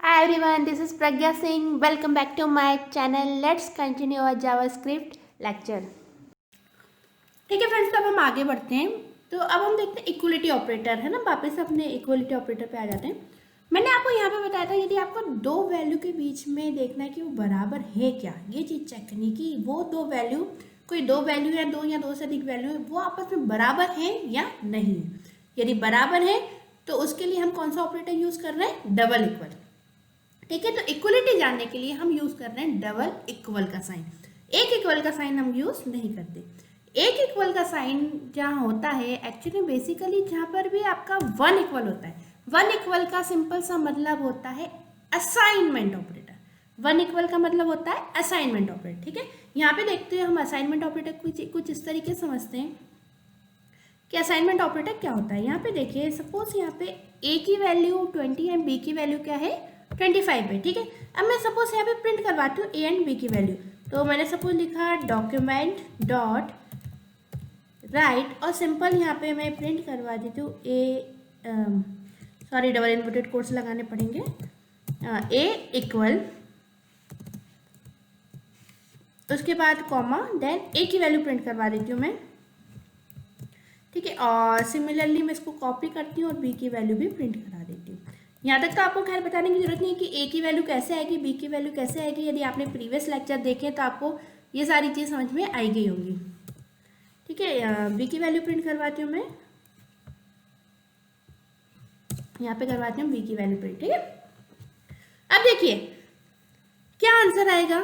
Hi everyone, this is Pragya Singh. Welcome back to my channel. Let's continue our JavaScript lecture. ठीक है friends, तो अब हम आगे बढ़ते हैं। तो अब हम देखते हैं इक्वलिटी ऑपरेटर, है ना। वापस अपने इक्वलिटी ऑपरेटर पे आ जाते हैं। मैंने आपको यहाँ पे बताया था यदि आपको दो वैल्यू के बीच में देखना है कि वो बराबर है क्या, ये चीज़ चेक करनी कि वो दो वैल्यू, कोई दो वैल्यू या दो से अधिक वैल्यू है, वो आपस में बराबर है या नहीं है। यदि बराबर है तो उसके लिए हम कौन सा ऑपरेटर यूज़ कर रहे हैं, डबल इक्वल। ठीक है, तो इक्वलिटी जानने के लिए हम यूज कर रहे हैं डबल इक्वल का साइन। एक इक्वल का साइन हम यूज नहीं करते। एक इक्वल का साइन जहाँ होता है एक्चुअली बेसिकली जहाँ पर भी आपका वन इक्वल होता है, वन इक्वल का सिंपल सा मतलब होता है असाइनमेंट ऑपरेटर। वन इक्वल का मतलब होता है असाइनमेंट ऑपरेटर। ठीक है, यहाँ पे देखते हैं हम असाइनमेंट ऑपरेटर कुछ इस तरीके समझते हैं कि असाइनमेंट ऑपरेटर क्या होता है। यहाँ पे देखिए, सपोज यहाँ पे ए की वैल्यू 20 है, बी की वैल्यू क्या है 25 है। ठीक है, अब मैं सपोज यहाँ पे प्रिंट करवाती हूँ ए एंड बी की वैल्यू। तो मैंने सपोज लिखा डॉक्यूमेंट डॉट राइट, और सिंपल यहाँ पे मैं प्रिंट करवा देती हूँ सॉरी डबल इन्वर्टेड कोट्स लगाने पड़ेंगे, ए इक्वल, उसके बाद कॉमा, देन ए की वैल्यू प्रिंट करवा देती हूँ मैं। ठीक है, और सिमिलरली मैं इसको कॉपी करती हूँ और बी की वैल्यू भी प्रिंट करा देती हूँ। यहाँ तक तो आपको खैर बताने की जरूरत नहीं है कि ए की वैल्यू कैसे आएगी, बी की वैल्यू कैसे आएगी। यदि आपने प्रीवियस लेक्चर देखे तो आपको ये सारी चीज़ समझ में आई गई होंगी। ठीक है, बी की वैल्यू प्रिंट करवाती हूँ मैं, यहाँ पे करवाती हूँ बी की वैल्यू प्रिंट। ठीक है, अब देखिए क्या आंसर आएगा,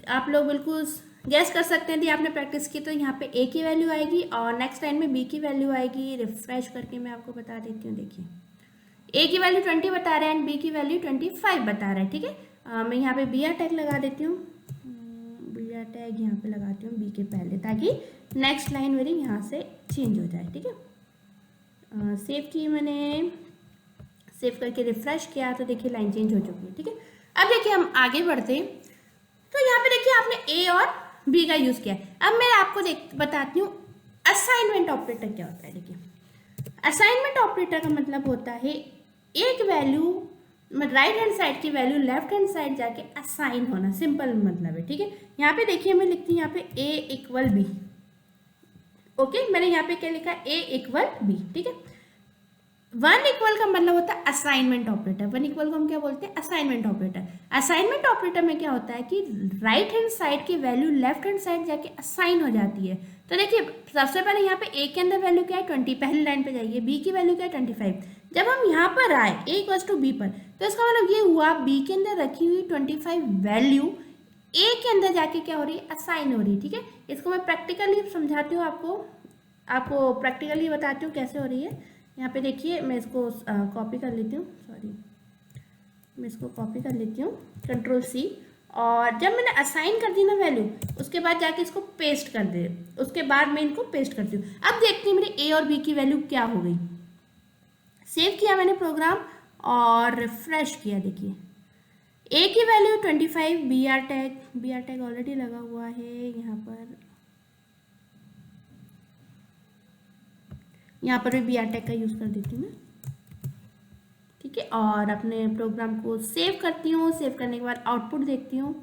आप लोग बिल्कुल गैस कर सकते हैं। यदि आपने प्रैक्टिस की तो यहाँ पे ए की वैल्यू आएगी और नेक्स्ट लाइन में बी की वैल्यू आएगी। रिफ्रेश करके मैं आपको बता देती हूँ। देखिए, ए की वैल्यू 20 बता रहा है एंड बी की वैल्यू 25 बता रहा है। ठीक है, मैं यहाँ पे बी आर टैग लगा देती हूँ, बी आर टैग यहाँ पे लगाती हूँ बी के पहले, ताकि नेक्स्ट लाइन मेरी यहाँ से चेंज हो जाए। ठीक है, सेव की मैंने, सेव करके रिफ्रेश किया तो देखिए लाइन चेंज हो चुकी है। ठीक है, अब देखिए हम आगे बढ़ते हैं। तो यहाँ पे देखिए आपने ए और बी का यूज किया है। अब मैं आपको बताती हूँ असाइनमेंट ऑपरेटर क्या होता है। देखिए, असाइनमेंट ऑपरेटर का मतलब होता है एक वैल्यू राइट हैंड साइड की वैल्यू लेफ्ट हैंड साइड जाके असाइन होना, सिंपल मतलब है। ठीक है, यहाँ पे देखिए मैं लिखती हूँ यहाँ पे ए इक्वल बी। ओके, मैंने यहाँ पे क्या लिखा, ए इक्वल बी। ठीक है, वन इक्वल का मतलब होता है असाइनमेंट ऑपरेटर। वन इक्वल को हम क्या बोलते हैं, असाइनमेंट ऑपरेटर। असाइनमेंट ऑपरेटर में क्या होता है कि राइट हैंड साइड की वैल्यू लेफ्ट हैंड साइड जाके असाइन हो जाती है। तो देखिए सबसे पहले यहाँ पे ए के अंदर वैल्यू क्या है 20, पहली लाइन पे जाइए, बी की वैल्यू क्या है 25। जब हम यहाँ पर आए ए इक्वल्स टू बी पर, तो इसका मतलब ये हुआ बी के अंदर रखी हुई 25 वैल्यू ए के अंदर जाके क्या हो रही है, असाइन हो रही है। ठीक है, इसको मैं प्रैक्टिकली समझाती हूँ, आपको प्रैक्टिकली बताती हूँ कैसे हो रही है। यहाँ पे देखिए मैं इसको कॉपी कर लेती हूँ, सॉरी मैं इसको कॉपी कर लेती हूँ, कंट्रोल सी, और जब मैंने असाइन कर दी ना वैल्यू, उसके बाद जाके इसको पेस्ट कर दे, उसके बाद मैं इनको पेस्ट करती हूँ। अब देखती हूँ मेरे ए और बी की वैल्यू क्या हो गई। सेव किया मैंने प्रोग्राम और रिफ्रेश किया। देखिए ए की value 25, B R tag already लगा हुआ है यहाँ पर भी बी आर टैग का यूज़ कर देती हूँ मैं। ठीक है, और अपने प्रोग्राम को सेव करती हूँ। सेव करने के बाद आउटपुट देखती हूँ।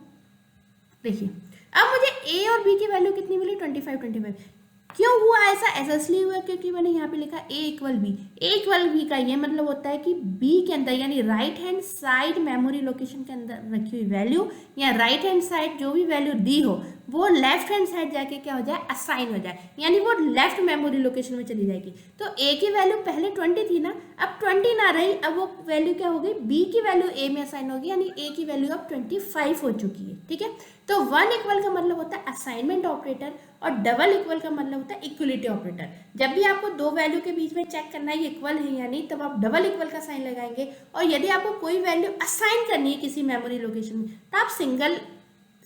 देखिए अब मुझे ए और बी की वैल्यू कितनी मिली, 25। क्यों हुआ ऐसा इसलिए हुआ क्योंकि मैंने यहाँ पे लिखा ए इक्वल बी। ए इक्वल बी का ये मतलब होता है कि बी के अंदर यानी right hand side memory location के अंदर रखी हुई वैल्यू या राइट हैंड साइड जो भी वैल्यू दी हो वो लेफ्ट हैंड साइड जाके क्या हो जाए, असाइन हो जाए, यानी वो लेफ्ट मेमोरी लोकेशन में चली जाएगी। तो ए की वैल्यू पहले 20 थी ना, अब 20 ना रही, अब वो वैल्यू क्या हो गई, बी की वैल्यू ए में असाइन होगी, यानी ए की वैल्यू अब 25 हो चुकी है। ठीक है, तो वन इक्वल का मतलब होता है असाइनमेंट ऑपरेटर और डबल इक्वल का मतलब होता है इक्वलिटी ऑपरेटर। जब भी आपको दो वैल्यू के बीच में चेक करना है इक्वल है या नहीं, तब आप डबल इक्वल का साइन लगाएंगे, और यदि आपको कोई वैल्यू असाइन करनी है किसी मेमोरी लोकेशन में तो आप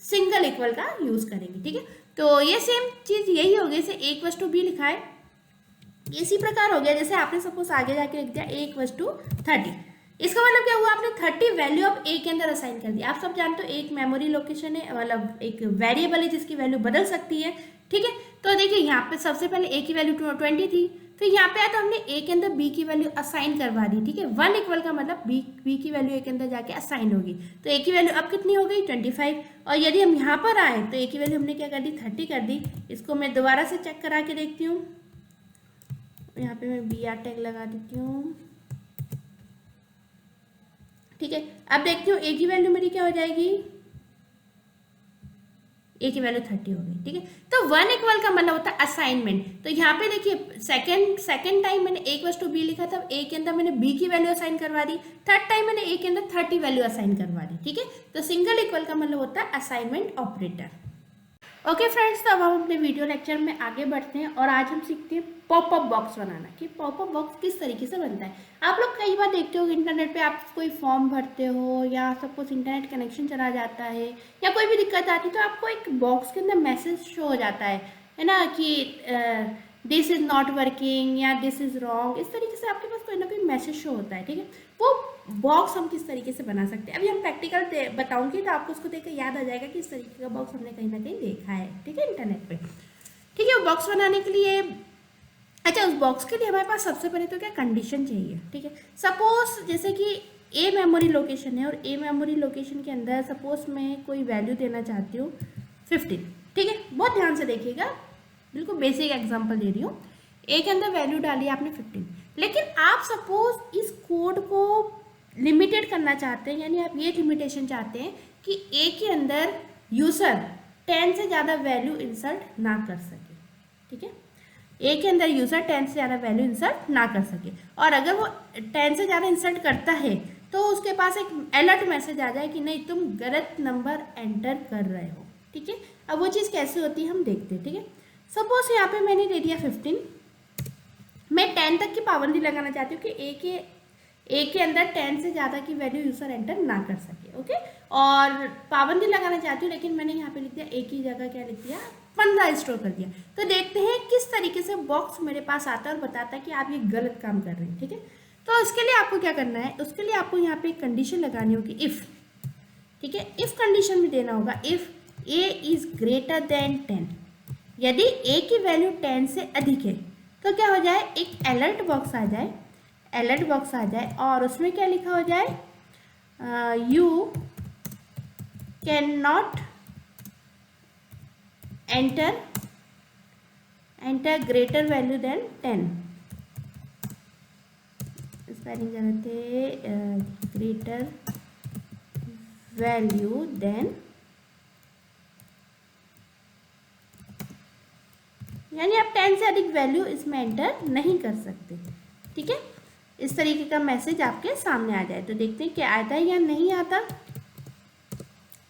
सिंगल इक्वल का यूज करेंगे। ठीक है, तो ये सेम चीज यही हो गई, जैसे ए इक्वल्स टू बी लिखा है, इसी प्रकार हो गया जैसे आपने सपोज आगे जाके लिख दिया ए इक्वल्स टू 30। इसका मतलब क्या हुआ, आपने 30 वैल्यू अब ए के अंदर असाइन कर दी। आप सब जानते हो एक मेमोरी लोकेशन है, मतलब एक वेरिएबल है जिसकी वैल्यू बदल सकती है। ठीक है, तो देखिए यहाँ पे सबसे पहले ए की वैल्यू 20 थी, फिर यहाँ पे आया तो हमने ए के अंदर बी की वैल्यू असाइन करवा दी, ठीक है। 1 इक्वल का मतलब बी की वैल्यू ए के अंदर जाके असाइन होगी, तो ए की वैल्यू अब कितनी हो गई 25। और यदि हम यहाँ पर आए तो ए की वैल्यू हमने क्या कर दी 30 कर दी। इसको मैं दोबारा से चेक करा के देखती हूँ, यहाँ पे मैं BR टैग लगा देती हूँ, ठीक है। अब देखती हूँ ए की वैल्यू मेरी क्या हो जाएगी, ए की वैल्यू 30 हो गई, ठीक है। तो 1 इक्वल का मतलब होता है असाइनमेंट। तो यहाँ पे देखिए सेकंड टाइम मैंने ए इक्वल्स टू बी लिखा था, ए के अंदर मैंने बी की वैल्यू असाइन करवा दी, थर्ड टाइम मैंने ए के अंदर 30 वैल्यू असाइन करवा दी, ठीक है। तो सिंगल इक्वल का मतलब होता है असाइनमेंट ऑपरेटर। ओके फ्रेंड्स, तो अब हम अपने वीडियो लेक्चर में आगे बढ़ते हैं और आज हम सीखते हैं पॉपअप बॉक्स बनाना, कि पॉपअप बॉक्स किस तरीके से बनता है। आप लोग कई बार देखते हो इंटरनेट पे, आप कोई फॉर्म भरते हो या सपोज इंटरनेट कनेक्शन चला जाता है या कोई भी दिक्कत आती है, तो आपको एक बॉक्स के अंदर मैसेज शो हो जाता है ना, कि दिस इज़ नॉट वर्किंग या दिस इज़ रॉन्ग, इस तरीके से आपके पास कोई ना कोई मैसेज शो होता है, ठीक है। वो बॉक्स हम किस तरीके से बना सकते हैं, अभी हम प्रैक्टिकल बताऊंगी, तो आपको उसको देखकर याद आ जाएगा कि इस तरीके का बॉक्स हमने कहीं ना कहीं देखा है, ठीक है, इंटरनेट पे, ठीक है। वो बॉक्स बनाने के लिए, अच्छा, उस बॉक्स के लिए हमारे पास सबसे पहले तो क्या कंडीशन चाहिए, ठीक है। सपोज जैसे कि ए मेमोरी लोकेशन है और ए मेमोरी लोकेशन के अंदर सपोज मैं कोई वैल्यू देना चाहती हूँ 15, ठीक है। बहुत ध्यान से देखिएगा, बिल्कुल बेसिक एग्जांपल दे रही हूँ। ए के अंदर वैल्यू डाली आपने 15, लेकिन आप सपोज इस कोड को लिमिटेड करना चाहते हैं, यानी आप ये लिमिटेशन चाहते हैं कि ए के अंदर यूज़र 10 से ज़्यादा वैल्यू इंसर्ट ना कर सके, ठीक है। ए के अंदर यूज़र 10 से ज़्यादा वैल्यू इंसर्ट ना कर सके, और अगर वो 10 से ज़्यादा इंसर्ट करता है तो उसके पास एक अलर्ट मैसेज आ जाए कि नहीं, तुम गलत नंबर एंटर कर रहे हो, ठीक है। अब वो चीज़ कैसे होती है हम देखते हैं, ठीक है। सपोज यहाँ पे मैंने दे दिया 15, मैं 10 तक की पाबंदी लगाना चाहती हूँ कि ए के अंदर 10 से ज़्यादा की वैल्यू यूज़र एंटर ना कर सके, ओके। और पाबंदी लगाना चाहती हूँ, लेकिन मैंने यहाँ पे लिख दिया ए की जगह क्या लिख दिया 15 स्टोर कर दिया। तो देखते हैं किस तरीके से बॉक्स मेरे पास आता है और बताता है कि आप ये गलत काम कर रहे हैं, ठीक है। तो इसके लिए आपको क्या करना है, उसके लिए आपको यहाँ पे एक कंडीशन लगानी होगी, इफ़, ठीक है। इफ़ कंडीशन में देना होगा if A is greater than 10, यदि ए की वैल्यू 10 से अधिक है तो क्या हो जाए, एक अलर्ट बॉक्स आ जाए, अलर्ट बॉक्स आ जाए और उसमें क्या लिखा हो जाए, you can not enter greater value than 10, spelling गलत है, ग्रेटर वैल्यू देन, यानी आप 10 से अधिक वैल्यू इसमें एंटर नहीं कर सकते, ठीक है। इस तरीके का मैसेज आपके सामने आ जाए तो देखते हैं क्या आता है या नहीं आता,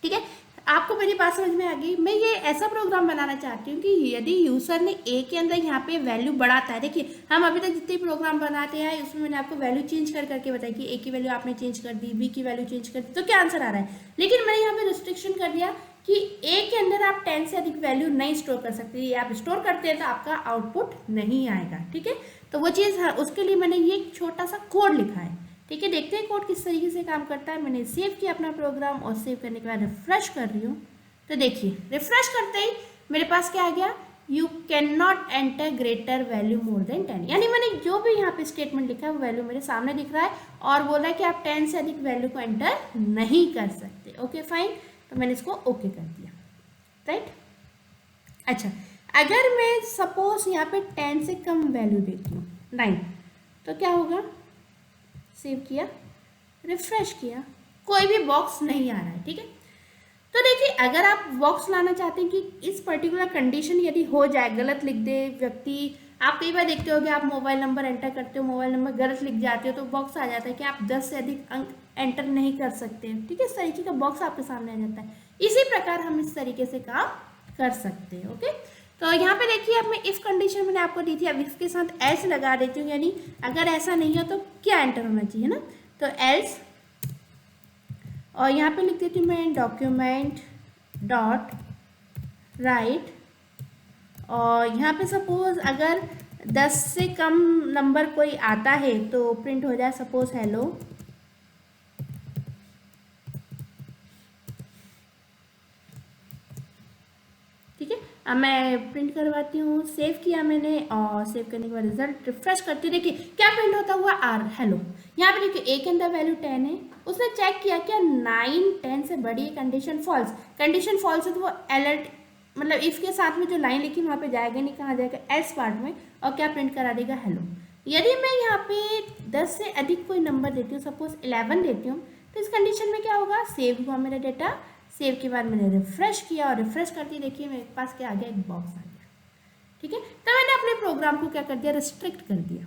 ठीक है। आपको मेरी बात समझ में आ गई। मैं ये ऐसा प्रोग्राम बनाना चाहती हूँ कि यदि यूज़र ने ए के अंदर यहाँ पे वैल्यू बढ़ाता है, देखिए हम अभी तक जितने प्रोग्राम बनाते हैं उसमें मैंने आपको वैल्यू चेंज करके बताया कि ए की वैल्यू आपने चेंज कर दी, बी की वैल्यू चेंज कर दी, तो क्या आंसर आ रहा है। लेकिन मैंने यहाँ पे रिस्ट्रिक्शन कर दिया कि ए के अंदर आप 10 से अधिक वैल्यू नहीं स्टोर कर सकते, ये आप स्टोर करते हैं तो आपका आउटपुट नहीं आएगा, ठीक है। तो वो चीज़, उसके लिए मैंने ये छोटा सा कोड लिखा है, ठीक है। देखते हैं कोड किस तरीके से काम करता है। मैंने सेव किया अपना प्रोग्राम और सेव करने के बाद रिफ्रेश कर रही हूँ, तो देखिए रिफ्रेश करते ही मेरे पास क्या आ गया, you can not enter greater value more than 10, यानी मैंने जो भी यहाँ पे स्टेटमेंट लिखा है वो वैल्यू मेरे सामने दिख रहा है और बोला है कि आप 10 से अधिक वैल्यू को एंटर नहीं कर सकते, ओके फाइन। तो मैंने इसको ओके कर दिया, राइट। अच्छा, अगर मैं सपोज यहाँ पे 10 से कम वैल्यू देती हूँ 9, तो क्या होगा, सेव किया, रिफ्रेश किया, कोई भी बॉक्स नहीं आ रहा है, ठीक है। तो देखिए अगर आप बॉक्स लाना चाहते हैं कि इस पर्टिकुलर कंडीशन यदि हो जाए, गलत लिख दे व्यक्ति, आप कई बार देखते हो कि आप मोबाइल नंबर एंटर करते हो, मोबाइल नंबर गलत लिख जाते हो तो बॉक्स आ जाता है कि आप 10 से अधिक अंक एंटर नहीं कर सकते, ठीक है। इस तरीके का बॉक्स आपके सामने आ जाता है। इसी प्रकार हम इस तरीके से काम कर सकते हैं, ओके। तो यहाँ पे देखिए अब मैं इफ़ कंडीशन मैंने आपको दी थी, अब इफ़ के साथ एल्स लगा देती हूँ, यानी अगर ऐसा नहीं हो तो क्या एंटर होना चाहिए ना, तो एल्स, और यहाँ पे लिख देती हूँ मैं डॉक्यूमेंट डॉट राइट, और यहाँ पे सपोज अगर 10 से कम नंबर कोई आता है तो प्रिंट हो जाए सपोज हेलो, ठीक है। अब मैं प्रिंट करवाती हूँ। सेव किया मैंने और सेव करने के बाद रिजल्ट रिफ्रेश करती हूँ। देखिए क्या प्रिंट होता हुआ आर हेलो। यहाँ पे देखिए ए के अंदर वैल्यू 10 है, उसने चेक किया क्या 9 10 से बड़ी है, कंडीशन फॉल्स। कंडीशन फॉल्स है तो वो अलर्ट मतलब इफ के साथ में जो लाइन लिखी वहाँ पे जाएगा नहीं, कहाँ जाएगा एल्स पार्ट में, और क्या प्रिंट करा देगा हेलो। यदि मैं यहाँ पे 10 से अधिक कोई नंबर देती हूँ, सपोज 11 देती हूँ, तो इस कंडीशन में क्या होगा, सेव हुआ मेरा डेटा। सेव के बाद मैंने रिफ्रेश किया और रिफ्रेश करती देखिए मेरे पास क्या आ गया, एक बॉक्स आ गया। ठीक है, तो मैंने अपने प्रोग्राम को क्या कर दिया, रिस्ट्रिक्ट कर दिया।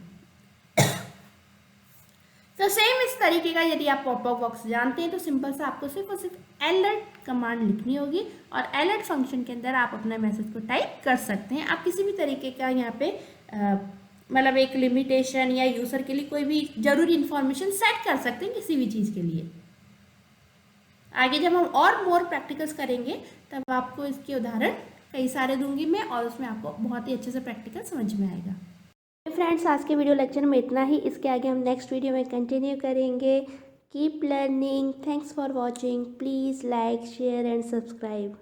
तो सेम इस तरीके का यदि आप पॉपअप बॉक्स जानते हैं तो सिंपल सा आपको सिर्फ और सिर्फ अलर्ट कमांड लिखनी होगी और अलर्ट फंक्शन के अंदर आप अपना मैसेज को टाइप कर सकते हैं। आप किसी भी तरीके का यहाँ पे मतलब एक लिमिटेशन या यूज़र के लिए कोई भी जरूरी इंफॉर्मेशन सेट कर सकते हैं किसी भी चीज़ के लिए। आगे जब हम और मोर प्रैक्टिकल्स करेंगे तब आपको इसके उदाहरण कई सारे दूंगी मैं और उसमें आपको बहुत ही अच्छे से प्रैक्टिकल समझ में आएगा। फ्रेंड्स, आज के वीडियो लेक्चर में इतना ही। इसके आगे हम नेक्स्ट वीडियो में कंटिन्यू करेंगे। Keep learning. Thanks for watching. Please like share and subscribe.